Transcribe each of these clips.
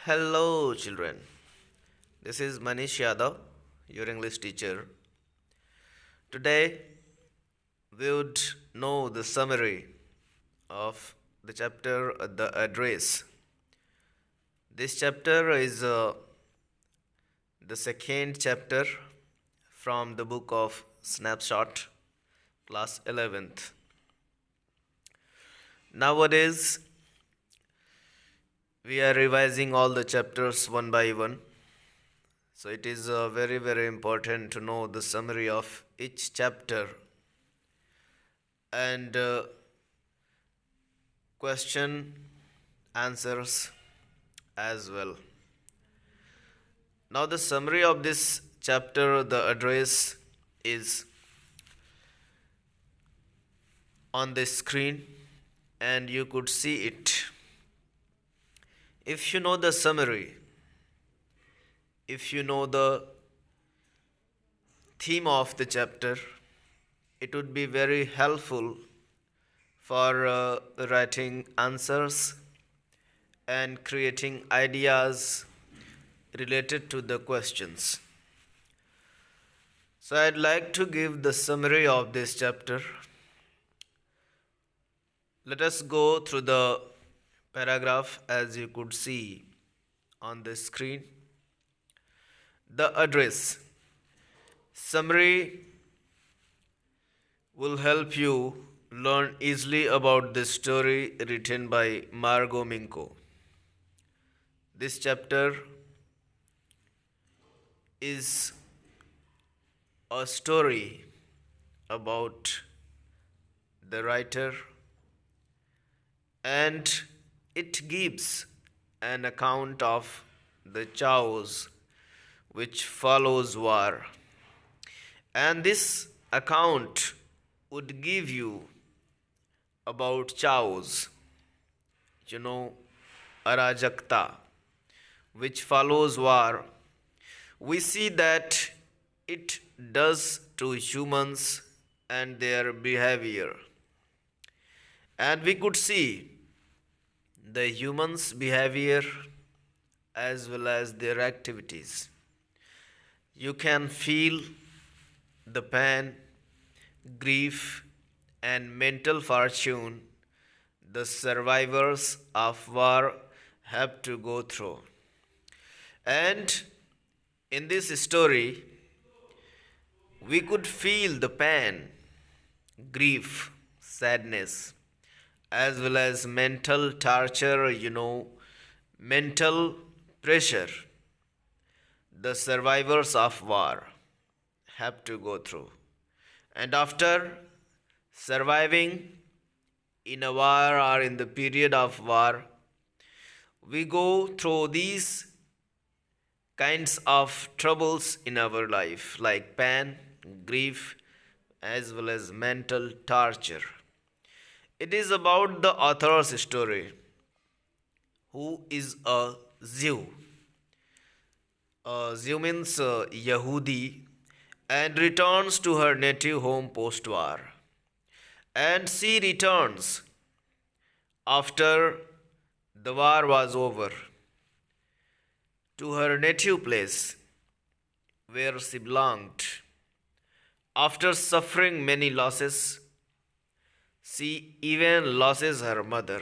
Hello, children. This is Manish Yadav, your English teacher. Today, we would know the summary of the chapter The Address. This chapter is the second chapter from the book of Snapshot, class 11th. Nowadays, we are revising all the chapters one by one. So it is very, very important to know the summary of each chapter and question answers as well. Now, the summary of this chapter, the address, is on the screen and you could see it. If you know the summary, if you know the theme of the chapter, it would be very helpful for writing answers and creating ideas related to the questions. So I'd like to give the summary of this chapter. Let us go through the paragraph as you could see on the screen. The address. Summary will help you learn easily about the story written by Margot Minko. This chapter is a story about the writer and it gives an account of the chaos which follows war. And this account would give you about chaos, arajakta, which follows war. We see that it does to humans and their behavior. And we could see the humans' behavior as well as their activities. You can feel the pain, grief, and mental fortune the survivors of war have to go through. And in this story, we could feel the pain, grief, sadness, as well as mental torture, mental pressure the survivors of war have to go through. And after surviving in a war or in the period of war, we go through these kinds of troubles in our life like pain, grief, as well as mental torture. It is about the author's story, who is a Jew. Jew means Yehudi, and returns to her native home post-war. And she returns after the war was over to her native place where she belonged. After suffering many losses, she even loses her mother.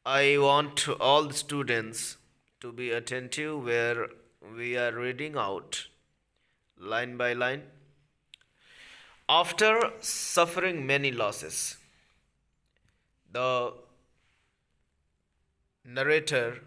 I want all the students to be attentive where we are reading out line by line. After suffering many losses, the narrator,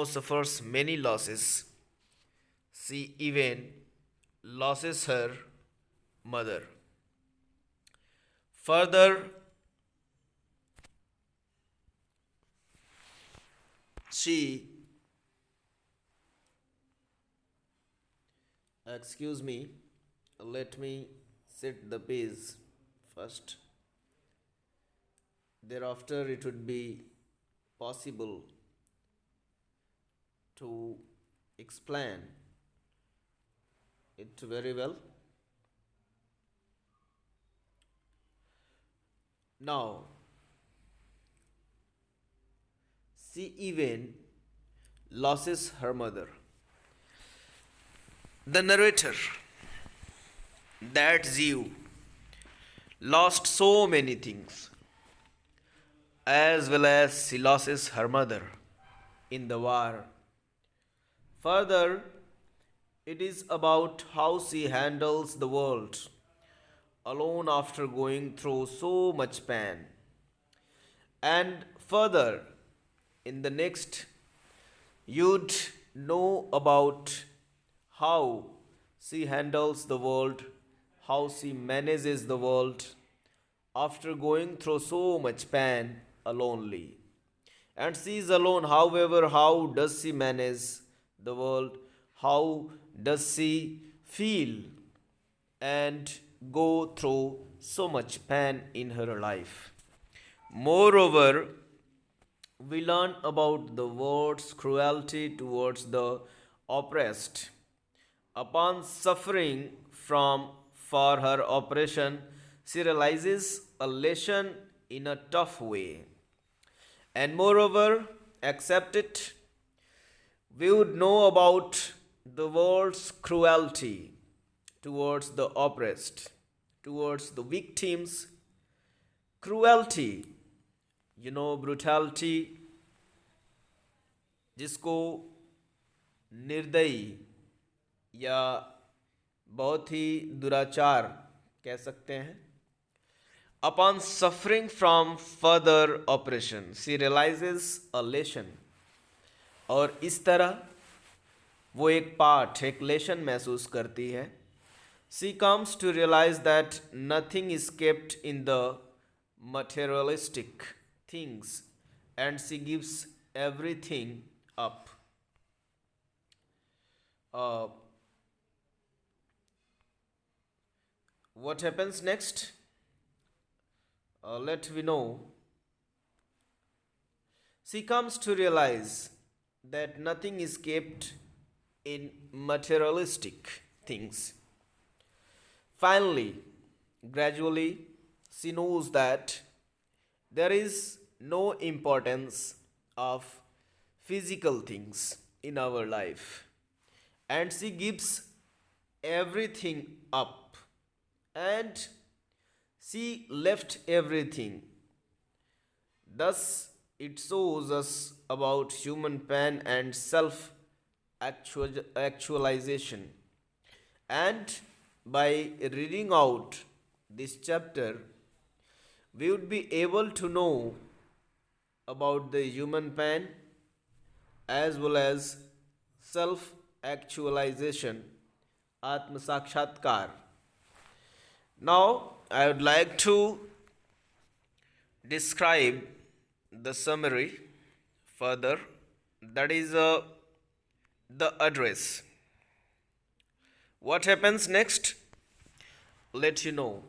suffers many losses. She even loses her mother. Further, she, let me set the page first. Thereafter, it would be possible to explain it very well. Now, She even loses her mother. The narrator, that Zhu, lost so many things, as well as she loses her mother in the war. Further, it is about how she handles the world alone after going through so much pain. And further, in the next, you'd know about how she handles the world, how she manages the world after going through so much pain alonely. And she is alone, however, how does she manage the world? How does she feel and go through so much pain in her life? Moreover, we learn about the world's cruelty towards the oppressed. Upon suffering from for her oppression, she realizes a lesson in a tough way. And moreover, accept it, we would know about the world's cruelty towards the oppressed, towards the victims. Cruelty, brutality, जिसको निर्दयी या बहुत ही दुराचार कह सकते हैं. Upon suffering from further oppression, she realizes a lesson. और इस तरह वो एक पाठ, एक लेसन महसूस करती है. She comes to realize that nothing is kept in the materialistic things and she gives everything up. Uh, what happens next? Let we know. She comes to realize that nothing is kept in materialistic things. Finally, gradually, she knows that there is no importance of physical things in our life, and she gives everything up, and she left everything. Thus, it shows us about human pain and self actualization. And by reading out this chapter, we would be able to know about the human pain as well as self actualization, Atma Sakshatkar. Now, I would like to describe the summary further, that is the address. What happens next? Let you know.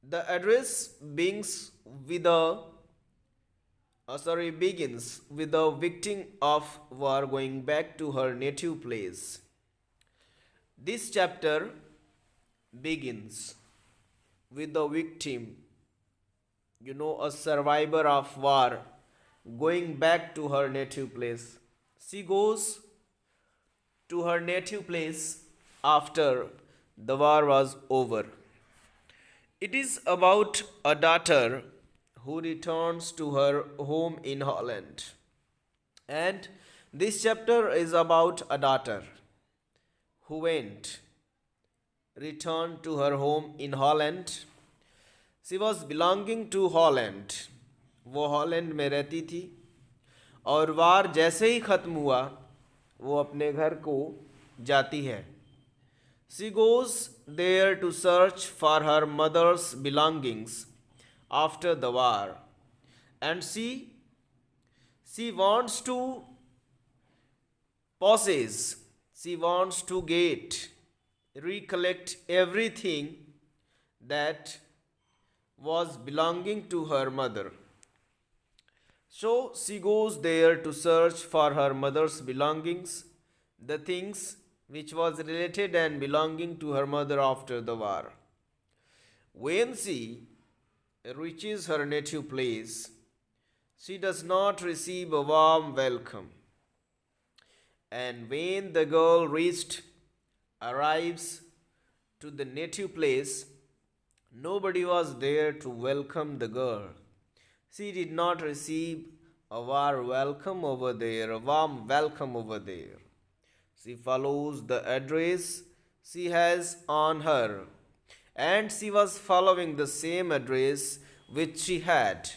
The address begins with a victim of war going back to her native place. This chapter begins with the victim, a survivor of war going back to her native place. She goes to her native place after the war was over. It is about a daughter who returns to her home in Holland. And this chapter is about a daughter who returned to her home in Holland. She was belonging to Holland. वो Holland में रहती थी और वार जैसे ही ख़त्म हुआ वो अपने घर को जाती है. She goes there to search for her mother's belongings after the war, and she wants to possess, she wants to recollect everything that was belonging to her mother. So she goes there to search for her mother's belongings, the things which was related and belonging to her mother after the war. When she reaches her native place, She does not receive a warm welcome. And when the girl arrives to the native place, nobody was there to welcome the girl. She did not receive a warm welcome over there, a warm welcome over there. She follows the address she has on her, and she was following the same address which she had.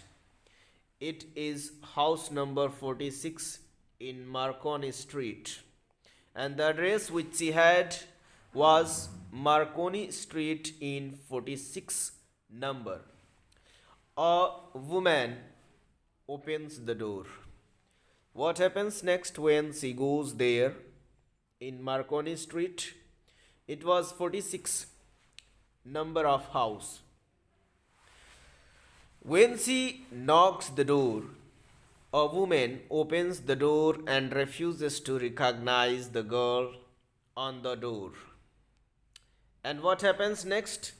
It is house number 46 in Marconi Street, and the address which she had was Marconi Street in 46 number. A woman opens the door. What happens next when she goes there in Marconi Street? It was 46 number of house. When she knocks the door, a woman opens the door and refuses to recognize the girl on the door. And what happens next?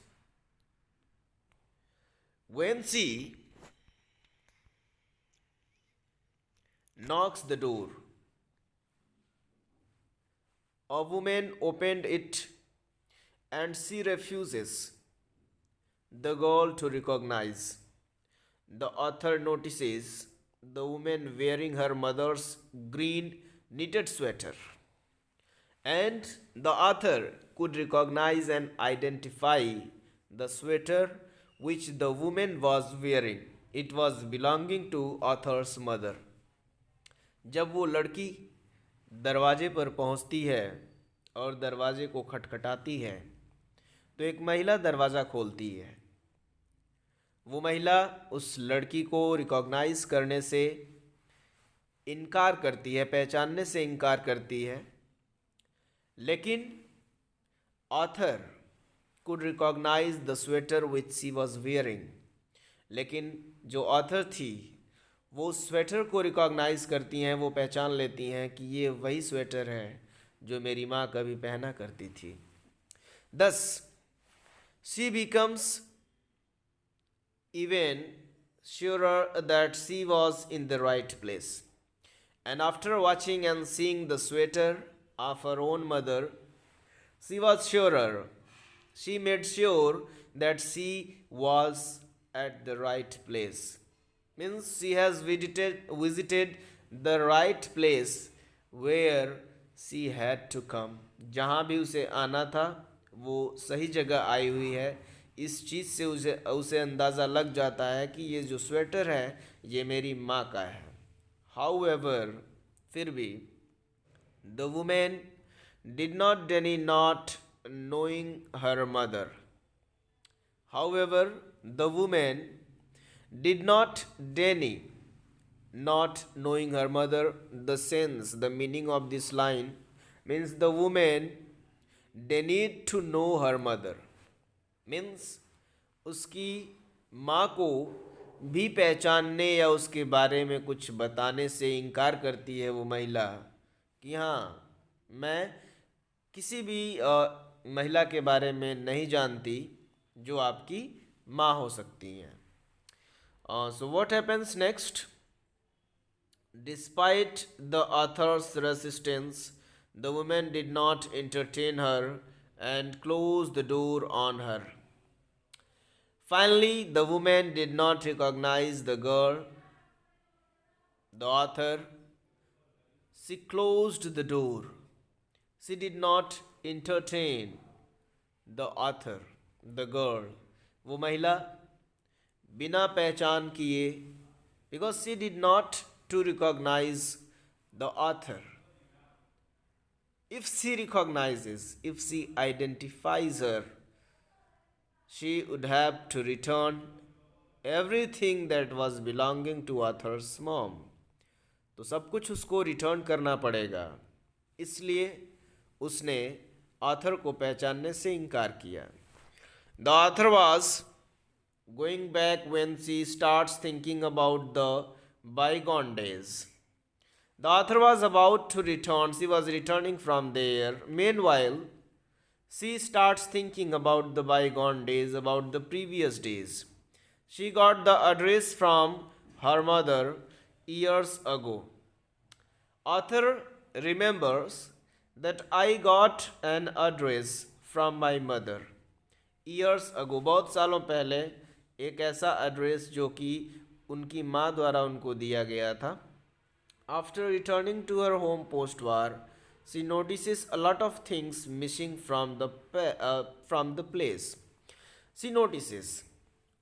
When she knocks the door, a woman opened it and she refuses the girl to recognize. The author notices the woman wearing her mother's green knitted sweater, and the author could recognize and identify the sweater which the woman was wearing. It was belonging to author's mother. जब वो लड़की दरवाजे पर पहुंचती है और दरवाजे को खटखटाती है, तो एक महिला दरवाज़ा खोलती है। वो महिला उस लड़की को रिकॉग्नाइज करने से इनकार करती है, पहचानने से इनकार करती है, लेकिन author could recognize the sweater which she was wearing. लेकिन जो ऑथर थी वो स्वेटर को रिकॉग्नाइज करती हैं, वो पहचान लेती हैं कि ये वही स्वेटर है जो मेरी माँ कभी पहना करती थी. Thus, she becomes even surer that she was in the right place. And after watching and seeing the sweater of her own mother, she was surer. She made sure that she was at the right place. Means she has visited the right place where she had to come. जहाँ भी उसे आना था वो सही जगह आई हुई है. इस चीज़ से उसे अंदाज़ा लग जाता है कि ये जो स्वेटर है ये मेरी माँ का है. However, फिर भी the woman did not deny not knowing her mother. However, the woman did not deny not knowing her mother. The sense, the meaning of this line means the woman denied to know her mother. Means उसकी माँ को भी पहचानने या उसके बारे में कुछ बताने से इनकार करती है वो महिला कि हाँ, मैं किसी भी महिला के बारे में नहीं जानती जो आपकी माँ हो सकती हैं. So what happens next? Despite the author's resistance, the woman did not entertain her and closed the door on her. Finally, the woman did not recognize the girl. The author, she closed the door. She did not entertain the author, the girl. वो महिला बिना पहचान किए, because she did not to recognize the author. If she recognizes, if she identifies her, she would have to return everything that was belonging to author's mom. तो सब कुछ उसको return करना पड़ेगा. इसलिए उसने ऑथर को पहचानने से इनकार किया. The author was going back when she starts thinking about the bygone days. The author was about to return. She was returning from there. Meanwhile, she starts thinking about the bygone days, about the previous days. She got the address from her mother years ago. Author remembers that I got an address from my mother. Years ago, बहुत सालों पहले एक ऐसा address जो कि उनकी माँ द्वारा उनको दिया गया था. After returning to her home post-war, she notices a lot of things missing from the place. She notices,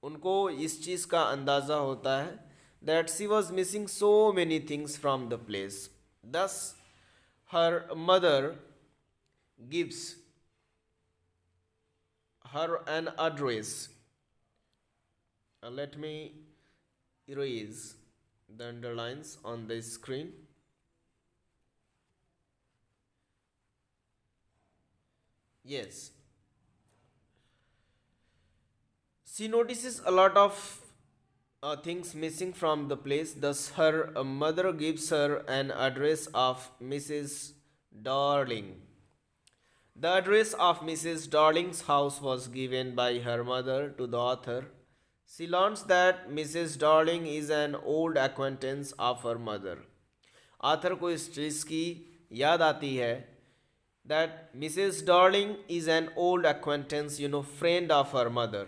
उनको इस चीज़ का अंदाज़ा होता है that she was missing so many things from the place. Thus, her mother gives her an address. Let me erase the underlines on the screen. Yes. She notices a lot of things missing from the place. Thus, her mother gives her an address of Mrs. Darling. The address of Mrs. Darling's house was given by her mother to the author. She learns that Mrs. Darling is an old acquaintance of her mother. Author को इस चीज़ की याद आती है that Mrs. Darling is an old acquaintance, friend of her mother.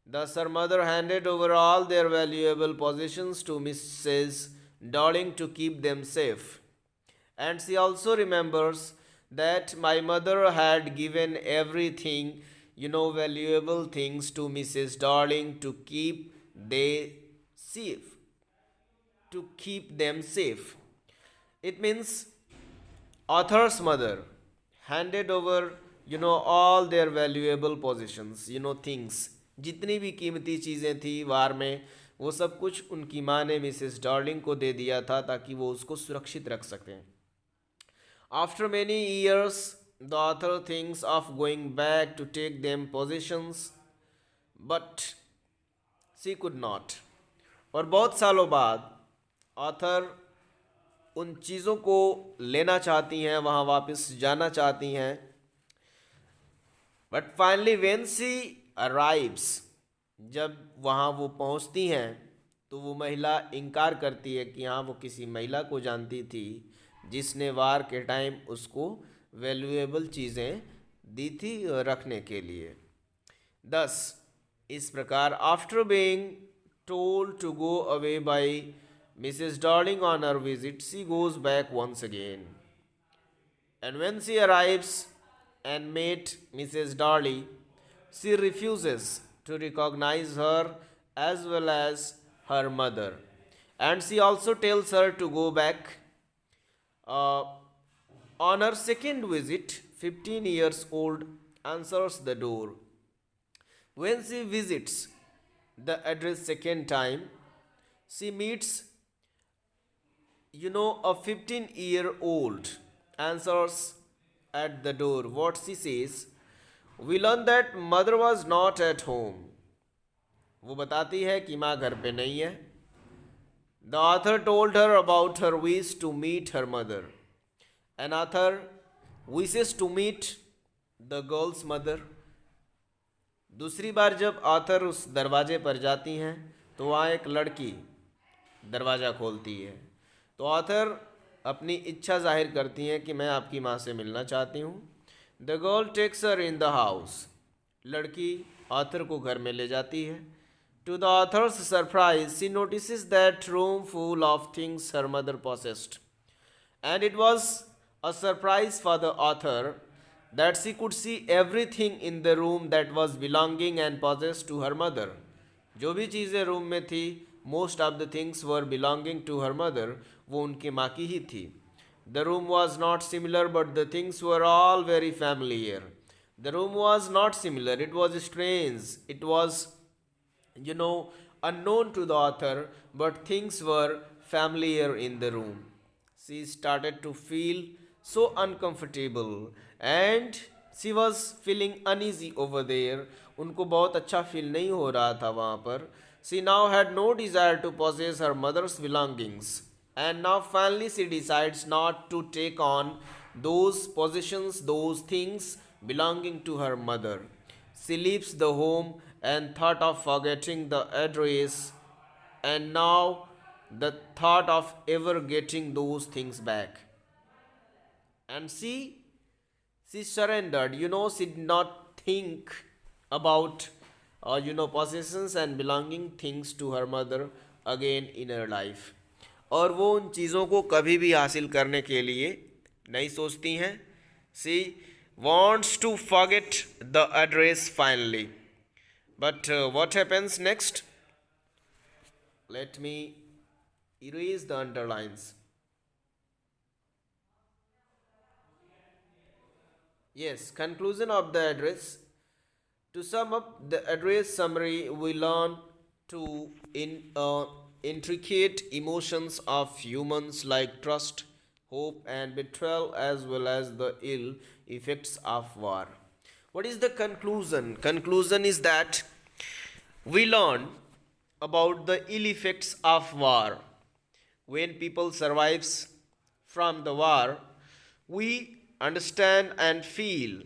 Thus, her mother handed over all their valuable possessions to Mrs. Darling to keep them safe. And she also remembers that my mother had given everything, valuable things to Mrs. Darling to keep they safe. To keep them safe. It means author's mother handed over, all their valuable possessions, things. जितनी भी कीमती चीज़ें थी वार में वो सब कुछ उनकी माँ ने मिसेस डार्लिंग को दे दिया था ताकि वो उसको सुरक्षित रख सकें. After many years, the author thinks of going back to take them possessions, but she could not. और बहुत सालों बाद ऑथर उन चीज़ों को लेना चाहती हैं, वहाँ वापस जाना चाहती हैं. But finally when she arrives, जब वहाँ वो पहुँचती हैं तो वो महिला इनकार करती है कि हाँ वो किसी महिला को जानती थी जिसने वार के टाइम उसको वैल्यूएबल चीज़ें दी थी रखने के लिए. Thus, इस प्रकार after being told to go away by Mrs. Darling on her visit, she goes back once again. And when she arrives and meets Mrs. Darling, she refuses to recognize her as well as her mother. And she also tells her to go back. On her second visit, 15 years old answers the door. When she visits the address second time, she meets, a 15-year-old answers at the door. What she says, we learn that mother was not at home. वो बताती है कि माँ घर पे नहीं है. The author told her about her wish to meet her mother. An author wishes to meet the girl's mother. दूसरी बार जब ऑथर उस दरवाजे पर जाती हैं तो वहाँ एक लड़की दरवाज़ा खोलती है. तो ऑथर अपनी इच्छा जाहिर करती हैं कि मैं आपकी माँ से मिलना चाहती हूँ. The girl takes her in the house. लड़की ऑथर को घर में ले जाती है. To the author's surprise she notices that room full of things her mother possessed. And it was a surprise for the author that she could see everything in the room that was belonging and possessed to her mother. जो भी चीज़ें room में थी, most of the things were belonging to her mother, वो उनकी माँ की ही थी. The room was not similar, but the things were all very familiar. The room was not similar, it was strange, it was, unknown to the author, but things were familiar in the room. She started to feel so uncomfortable and she was feeling uneasy over there. उनको बहुत अच्छा feel नहीं हो रहा था वहाँ पर. She now had no desire to possess her mother's belongings. And now finally she decides not to take on those possessions, those things belonging to her mother. She leaves the home and thought of forgetting the address. And now the thought of ever getting those things back. And she surrendered. She did not think about possessions and belonging things to her mother again in her life. और वो उन चीज़ों को कभी भी हासिल करने के लिए नहीं सोचती हैं. She wants to forget the address finally. But what happens next? Let me erase the underlines. Yes, conclusion of the address. To sum up the address summary, we learn to intricate emotions of humans like trust, hope, and betrayal, as well as the ill effects of war. What is the conclusion? Conclusion is that we learn about the ill effects of war. When people survives from the war, we understand and feel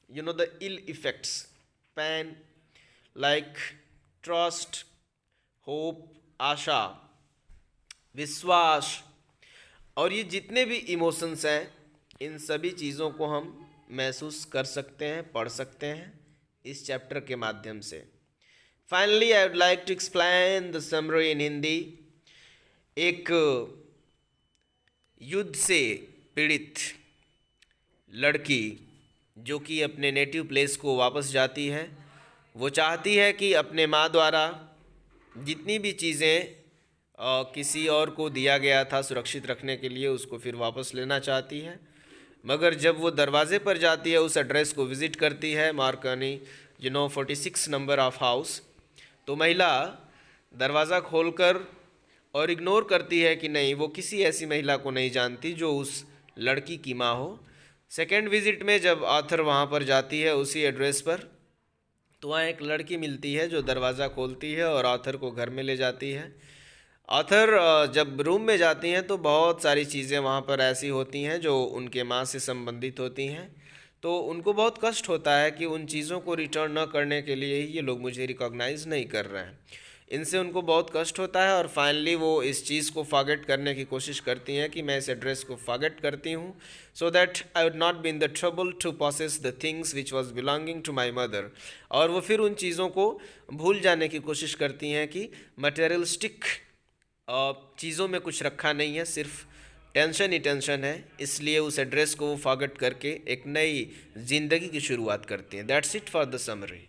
the ill effects, pain, like trust, hope, आशा, विश्वास, और ये जितने भी emotions हैं, इन सभी चीज़ों को हम महसूस कर सकते हैं, पढ़ सकते हैं इस चैप्टर के माध्यम से. Finally I would like to explain the summary in Hindi. एक युद्ध से पीड़ित लड़की जो कि अपने नेटिव प्लेस को वापस जाती है, वो चाहती है कि अपने माँ द्वारा जितनी भी चीज़ें किसी और को दिया गया था सुरक्षित रखने के लिए, उसको फिर वापस लेना चाहती है. मगर जब वो दरवाज़े पर जाती है, उस एड्रेस को विज़िट करती है, मार्कनी 46 नंबर ऑफ हाउस, तो महिला दरवाज़ा खोलकर और इग्नोर करती है कि नहीं, वो किसी ऐसी महिला को नहीं जानती जो उस लड़की की माँ हो. सेकेंड विज़िट में जब ऑथर वहाँ पर जाती है उसी एड्रेस पर, तो वहाँ एक लड़की मिलती है जो दरवाज़ा खोलती है और ऑथर को घर में ले जाती है. ऑथर जब रूम में जाती हैं तो बहुत सारी चीज़ें वहाँ पर ऐसी होती हैं जो उनके माँ से संबंधित होती हैं. तो उनको बहुत कष्ट होता है कि उन चीज़ों को रिटर्न न करने के लिए ही ये लोग मुझे रिकॉग्नाइज़ नहीं कर रहे हैं. इनसे उनको बहुत कष्ट होता है और फाइनली वो इस चीज़ को फॉरगेट करने की कोशिश करती हैं कि मैं इस एड्रेस को फॉरगेट करती हूँ, so that I would not be in the trouble to possess the things which was belonging to my mother. और वो फिर उन चीज़ों को भूल जाने की कोशिश करती हैं कि मटेरियलिस्टिक चीज़ों में कुछ रखा नहीं है, सिर्फ टेंशन ही टेंशन है. इसलिए उस एड्रेस को वो फॉरगेट करके एक नई ज़िंदगी की शुरुआत करती हैं. That's it for the summary.